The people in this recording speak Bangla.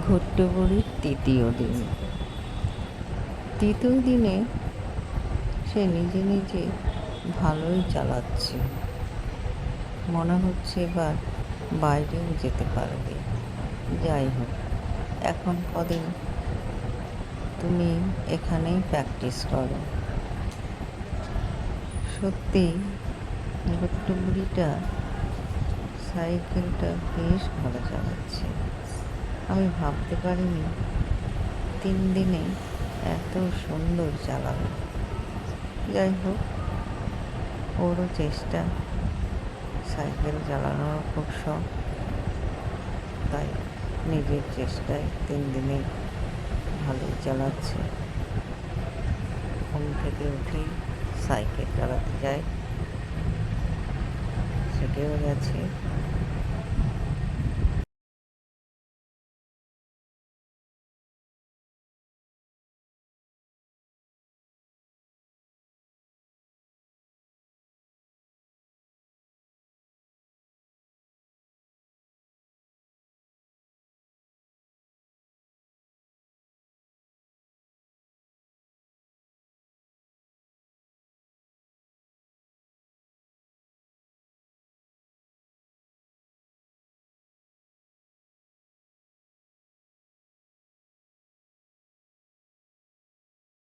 ঘুরতে পড়ি তৃতীয় দিনে সে নিজে নিজে ভালোই চালাচ্ছে, মনে হচ্ছে এবার বাইরেও যেতে পারবে। যাই হোক, এখন কদিন তুমি এখানেই প্র্যাকটিস করো। সত্যি ঘুরতে বুড়িটা সাইকেলটা বেশ ভালো চালাচ্ছে। আমি ভাবতে পারিনি 3 দিনে এত সুন্দর চালাবে। যাই হোক, ওরও চেষ্টা, সাইকেল চালানোর খুব শখ, তাই নিজের চেষ্টায় 3 দিনে ভালোই চালাচ্ছে। ঘুম থেকে উঠেই সাইকেল চালাতে যায়, শিখেও গেছে।